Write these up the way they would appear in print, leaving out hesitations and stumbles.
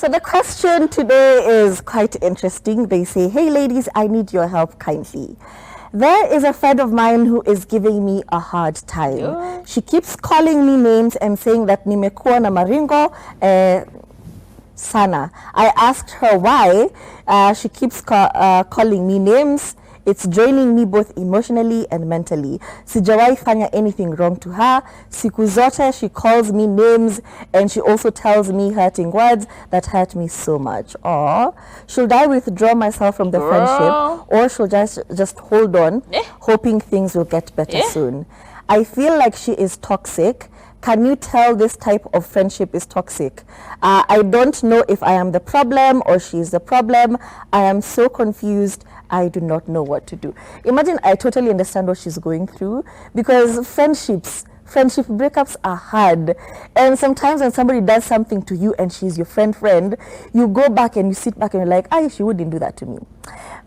So the question today is quite interesting. They say, hey ladies, I need your help kindly. There is a friend of mine who is giving me a hard time. Yeah. She keeps calling me names and saying that nimekuwa na maringo sana. I asked her why. She keeps calling me names. It's draining me both emotionally and mentally. Sijawahi fanya anything wrong to her. Siku zote she calls me names and she also tells me hurting words that hurt me so much. Aww. Should I withdraw myself from the friendship, or should I just hold on, hoping things will get better soon? I feel like she is toxic. Can you tell this type of friendship is toxic? I don't know if I am the problem or she is the problem. I am so confused. I do not know what to do. Imagine, I totally understand what she's going through, because friendship breakups are hard. And sometimes when somebody does something to you and she's your friend, you go back and you sit back and you're like, she wouldn't do that to me.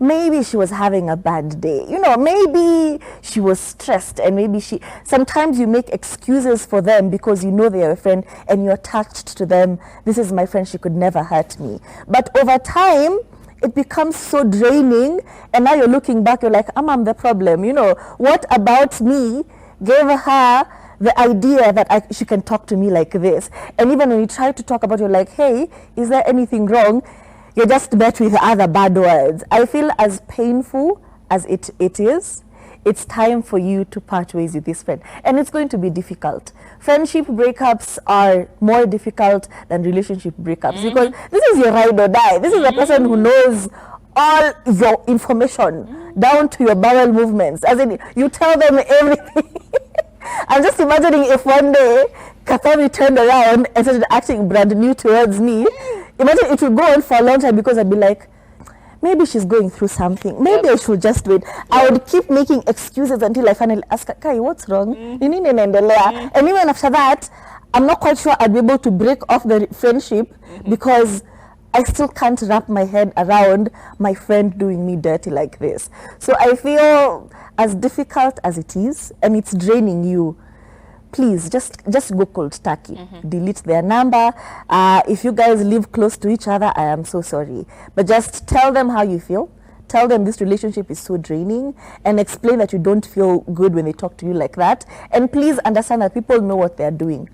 Maybe she was having a bad day. Maybe she was stressed, and maybe sometimes you make excuses for them because you know they're a friend and you're attached to them. This is my friend, she could never hurt me. But over time, it becomes so draining, and now you're looking back, you're like, I'm the problem. What about me gave her the idea that she can talk to me like this? And even when you try to talk about it, you're like, hey, is there anything wrong? You're just met with other bad words. I feel as painful as it is, it's time for you to part ways with this friend. And it's going to be difficult. Friendship breakups are more difficult than relationship breakups, because this is your ride or die. This is the person who knows all your information down to your bowel movements. As in, you tell them everything. I'm just imagining if one day Katami turned around and started acting brand new towards me. Imagine it would go on for a long time, because I'd be like, maybe she's going through something. Maybe I should just wait. I would keep making excuses until I finally ask her, Kai, what's wrong? And even after that, I'm not quite sure I'd be able to break off the friendship, because I still can't wrap my head around my friend doing me dirty like this. So I feel, as difficult as it is, and it's draining you, please just go cold turkey. Delete their number. If you guys live close to each other, I am so sorry. But just tell them how you feel. Tell them this relationship is so draining, and explain that you don't feel good when they talk to you like that. And please understand that people know what they're doing.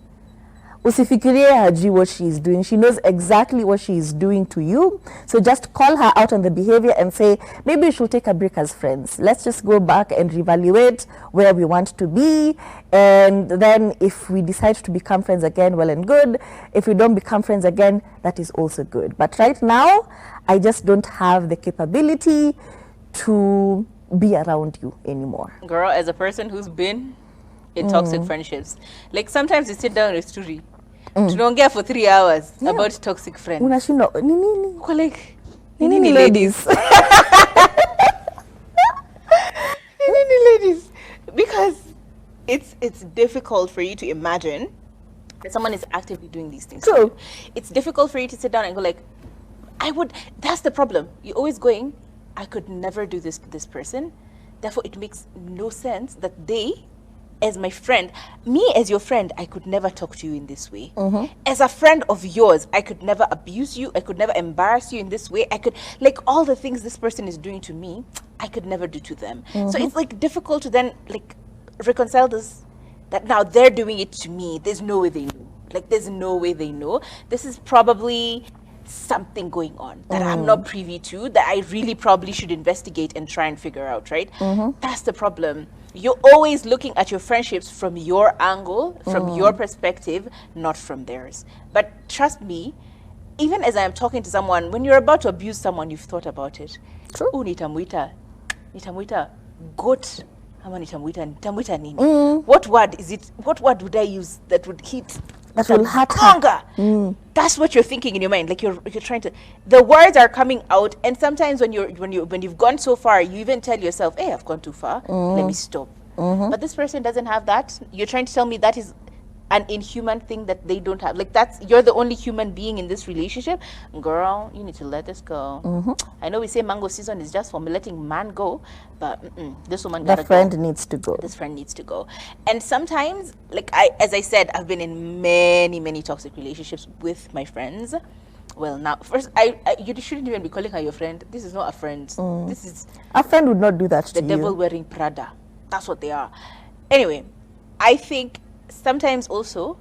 Usifikirie hajui what she is doing. She knows exactly what she is doing to you. So just call her out on the behavior and say, maybe we should take a break as friends. Let's just go back and reevaluate where we want to be. And then if we decide to become friends again, well and good. If we don't become friends again, that is also good. But right now, I just don't have the capability to be around you anymore. Girl, as a person who's been in toxic friendships, like sometimes you sit down with story, tunaongea for 3 hours about toxic friends. Unashinda nini? Uko like, Nini ladies? Nini ladies? Because it's difficult for you to imagine that someone is actively doing these things. True. It's difficult for you to sit down and go like, that's the problem. You're always going, I could never do this to this person. Therefore, it makes no sense that they, as my friend, me as your friend, I could never talk to you in this way. As a friend of yours, I could never abuse you. I could never embarrass you in this way. I could, like, all the things this person is doing to me, I could never do to them. So it's like difficult to then like reconcile this, that now they're doing it to me. There's no way they know. Like, there's no way they know. This is probably something going on that I'm not privy to, that I really probably should investigate and try and figure out, right? That's the problem. You're always looking at your friendships from your angle, from your perspective, not from theirs. But trust me, even as I'm talking to someone, when you're about to abuse someone, you've thought about it. True. Oh, nitamuita goat. Ama nitamuita nini? What word is it? What word would I use that would hit? That will hurt her. That's what you're thinking in your mind. Like you're trying to. The words are coming out, and sometimes when you've gone so far, you even tell yourself, "Hey, I've gone too far. Let me stop." But this person doesn't have that. You're trying to tell me that is an inhuman thing that they don't have. Like, you're the only human being in this relationship. Girl, you need to let this go. I know we say mango season is just for letting man go, but this woman gotta go. The friend needs to go. This friend needs to go. And sometimes, like as I said, I've been in many toxic relationships with my friends. well, now first, you shouldn't even be calling her your friend. This is not a friend. This is A friend would not do that to the devil you. wearing Prada. That's what they are. Anyway, I think sometimes also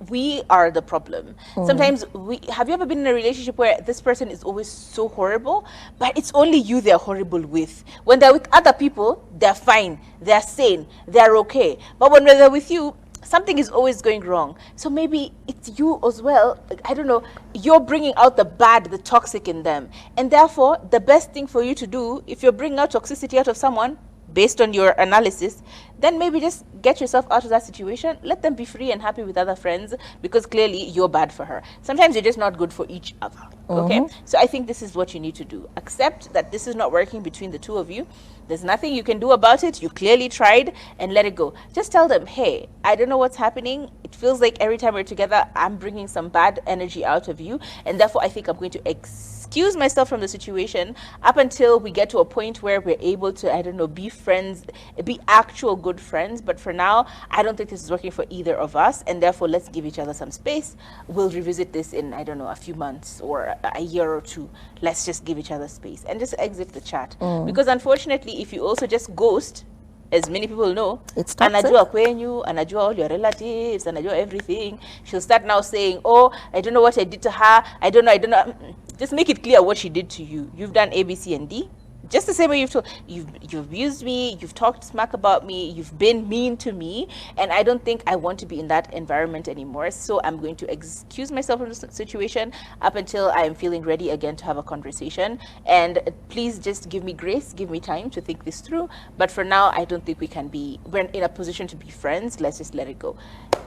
we are the problem. Sometimes have you ever been in a relationship where this person is always so horrible, but it's only you they're horrible with? When they're with other people, they're fine, they're sane, they're okay. But when they're with you, something is always going wrong. So maybe it's you as well. I don't know. You're bringing out the bad, the toxic in them. And therefore, the best thing for you to do, if you're bringing out toxicity out of someone, based on your analysis, then maybe just get yourself out of that situation. Let them be free and happy with other friends, because clearly you're bad for her. Sometimes you're just not good for each other. Okay? So I think this is what you need to do. Accept that this is not working between the two of you. There's nothing you can do about it. You clearly tried, and let it go. Just tell them, hey, I don't know what's happening. It feels like every time we're together, I'm bringing some bad energy out of you. And therefore, I think I'm going to excuse myself from the situation up until we get to a point where we're able to, I don't know, be friends, be actual good friends. But for now, I don't think this is working for either of us. And therefore, let's give each other some space. We'll revisit this in, I don't know, a few months or a year or two. Let's just give each other space and just exit the chat. Because unfortunately, if you also just ghost, as many people know, It's toxic. anajua kwenyu, anajua all your relatives, anajua everything. She'll start now saying, oh, I don't know what I did to her. I don't know. Just make it clear what she did to you. You've done A, B, C, and D. Just the same way you've abused me, you've talked smack about me, you've been mean to me, and I don't think I want to be in that environment anymore. So I'm going to excuse myself from the situation up until I am feeling ready again to have a conversation. And please just give me grace, give me time to think this through. But for now, I don't think we're in a position to be friends. Let's just let it go.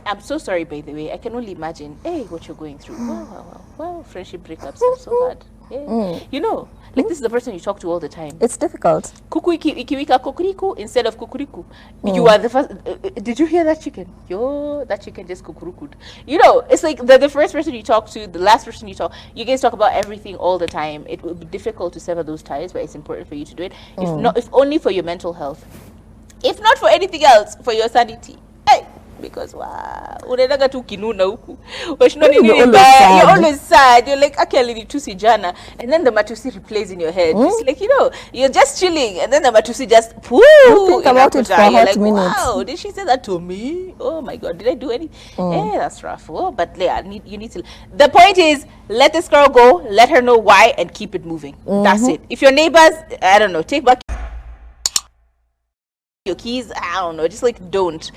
I'm so sorry, by the way. I can only imagine, hey, what you're going through. Wow, friendship breakups are so bad. Yeah. You know, like this is the person you talk to all the time. It's difficult. Kuku ikiwika kukuriku instead of kukuriku. You are the first. Did you hear that chicken? Yo, that chicken just kukurukud. You know, it's like the first person you talk to, the last person you guys talk about everything all the time. It would be difficult to sever those ties, but it's important for you to do it. If only for your mental health. If not for anything else, for your sanity. Hey. Because wow, unaendaga tu kinuna huku. You're always sad. You're like, akeli ni tusi jana, and then the matusi replays in your head. It's like, you know, you're just chilling, and then the matusi just poo. Think about it for a hot minute. Wow, did she say that to me? Oh my God, did I do anything? Eh, that's rough. Oh, but yeah, you need to. The point is, let this girl go. Let her know why, and keep it moving. That's it. If your neighbors, I don't know, take back your keys, I don't know, just like don't.